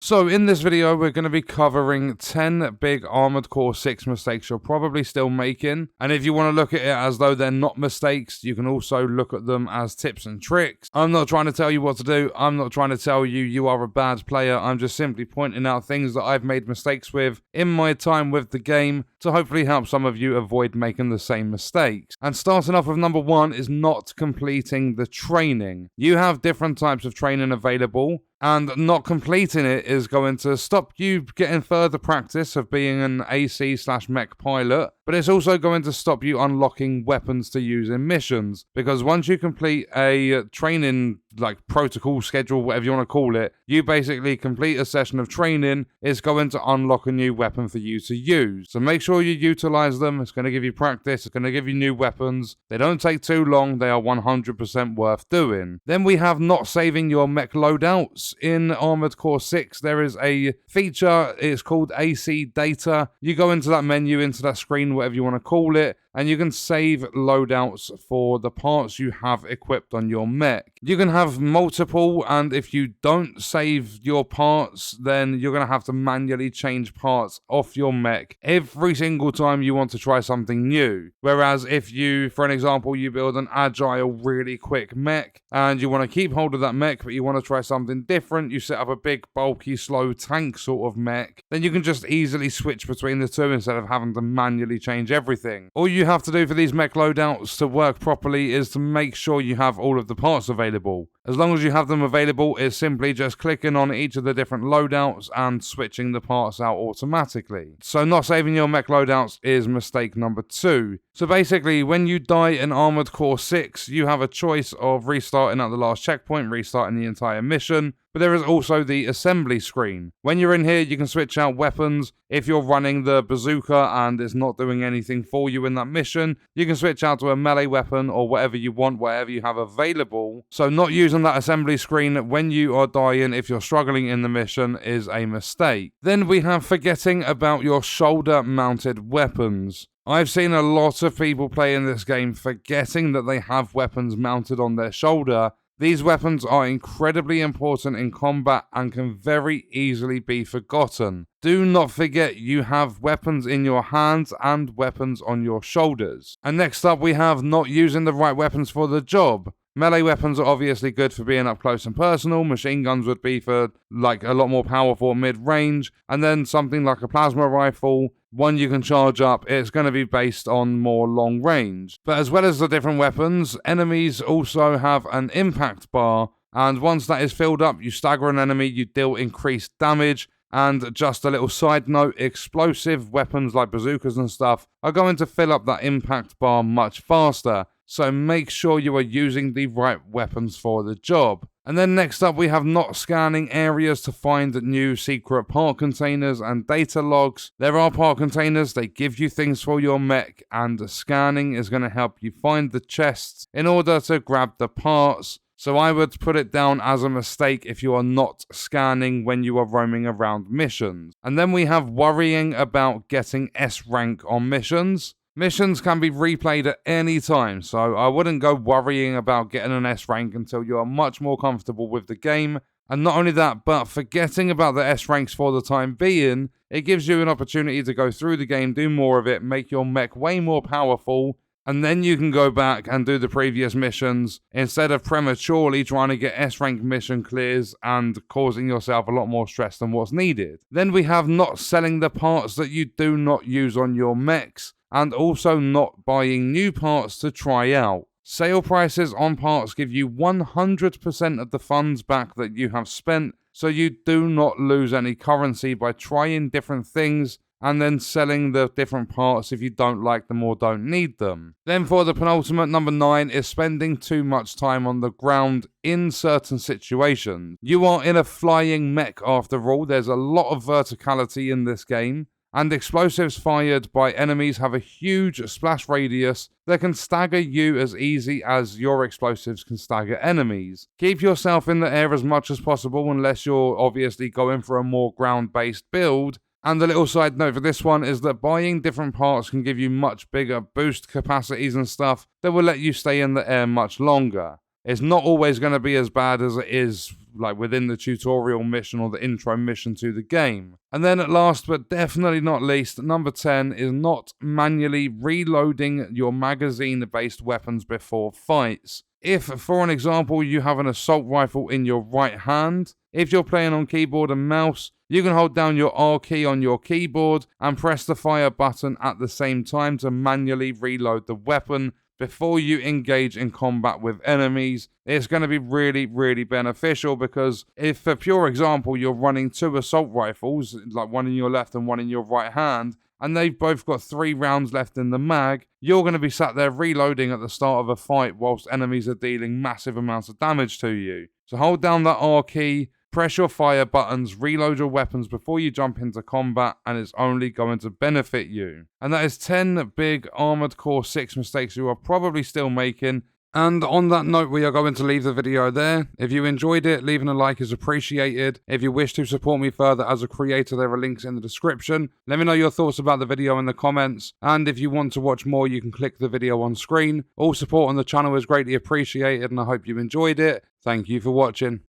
So in this video, we're going to be covering 10 big Armored Core 6 mistakes you're probably still making. And if you want to look at it as though they're not mistakes, you can also look at them as tips and tricks. I'm not trying to tell you what to do. I'm not trying to tell you you are a bad player. I'm just simply pointing out things that I've made mistakes with in my time with the game to hopefully help some of you avoid making the same mistakes. And starting off with number 1 is not completing the training. You have different types of training available, and not completing it is going to stop you getting further practice of being an AC/mech pilot, but it's also going to stop you unlocking weapons to use in missions, because once you complete a training protocol schedule, whatever you want to call it, you basically complete a session of training, it's going to unlock a new weapon for you to use. So make sure you utilize them. It's going to give you practice, it's going to give you new weapons. They don't take too long, they are 100% worth doing. Then we have not saving your mech loadouts. In Armored Core 6, there is a feature, it's called AC Data. You go into that menu, into that screen, whatever you want to call it, and you can save loadouts for the parts you have equipped on your mech. You can have multiple, and if you don't save your parts, then you're going to have to manually change parts off your mech every single time you want to try something new. Whereas if you, for an example, you build an agile, really quick mech, and you want to keep hold of that mech, but you want to try something different, you set up a big, bulky, slow tank sort of mech, then you can just easily switch between the two instead of having to manually change everything. All you have to do for these mech loadouts to work properly is to make sure you have all of the parts available. As long as you have them available, it's simply just clicking on each of the different loadouts and switching the parts out automatically. So not saving your mech loadouts is mistake number 2. So basically, when you die in Armored Core 6, you have a choice of restarting at the last checkpoint, restarting the entire mission, but there is also the assembly screen. When you're in here, you can switch out weapons. If you're running the bazooka and it's not doing anything for you in that mission, you can switch out to a melee weapon or whatever you want, whatever you have available. So not using that assembly screen when you are dying, if you're struggling in the mission, is a mistake. Then we have forgetting about your shoulder-mounted weapons. I've seen a lot of people playing this game forgetting that they have weapons mounted on their shoulder. These weapons are incredibly important in combat and can very easily be forgotten. Do not forget you have weapons in your hands and weapons on your shoulders. And next up we have not using the right weapons for the job. Melee weapons are obviously good for being up close and personal. Machine guns would be for a lot more powerful mid-range. And then something like a plasma rifle, one you can charge up, it's going to be based on more long range. But as well as the different weapons, enemies also have an impact bar. And once that is filled up, you stagger an enemy, you deal increased damage. And just a little side note, explosive weapons like bazookas and stuff are going to fill up that impact bar much faster. So make sure you are using the right weapons for the job. And then next up we have not scanning areas to find new secret part containers and data logs. There are part containers, they give you things for your mech, and scanning is going to help you find the chests in order to grab the parts. So I would put it down as a mistake if you are not scanning when you are roaming around missions. And then we have worrying about getting S rank on missions. Missions can be replayed at any time, so I wouldn't go worrying about getting an S rank until you are much more comfortable with the game. And not only that, but forgetting about the S ranks for the time being, it gives you an opportunity to go through the game, do more of it, make your mech way more powerful, and then you can go back and do the previous missions instead of prematurely trying to get S rank mission clears and causing yourself a lot more stress than what's needed. Then we have not selling the parts that you do not use on your mechs, and also not buying new parts to try out. Sale prices on parts give you 100% of the funds back that you have spent, so you do not lose any currency by trying different things and then selling the different parts if you don't like them or don't need them. Then for the penultimate, number 9, is spending too much time on the ground in certain situations. You are in a flying mech after all, there's a lot of verticality in this game, and explosives fired by enemies have a huge splash radius that can stagger you as easy as your explosives can stagger enemies. Keep yourself in the air as much as possible unless you're obviously going for a more ground-based build. And the little side note for this one is that buying different parts can give you much bigger boost capacities and stuff that will let you stay in the air much longer. It's not always going to be as bad as it is like within the tutorial mission or the intro mission to the game. And then last but definitely not least, number 10 is not manually reloading your magazine-based weapons before fights. If, for an example, you have an assault rifle in your right hand, if you're playing on keyboard and mouse, you can hold down your R key on your keyboard and press the fire button at the same time to manually reload the weapon before you engage in combat with enemies. It's going to be really, really beneficial, because if, for pure example, you're running 2 assault rifles, like one in your left and one in your right hand, and they've both got 3 rounds left in the mag, you're going to be sat there reloading at the start of a fight whilst enemies are dealing massive amounts of damage to you. So hold down that R key, press your fire buttons, reload your weapons before you jump into combat, and it's only going to benefit you. And that is 10 big Armored Core 6 mistakes you are probably still making. And on that note, we are going to leave the video there. If you enjoyed it, leaving a like is appreciated. If you wish to support me further as a creator, there are links in the description. Let me know your thoughts about the video in the comments. And if you want to watch more, you can click the video on screen. All support on the channel is greatly appreciated, and I hope you enjoyed it. Thank you for watching.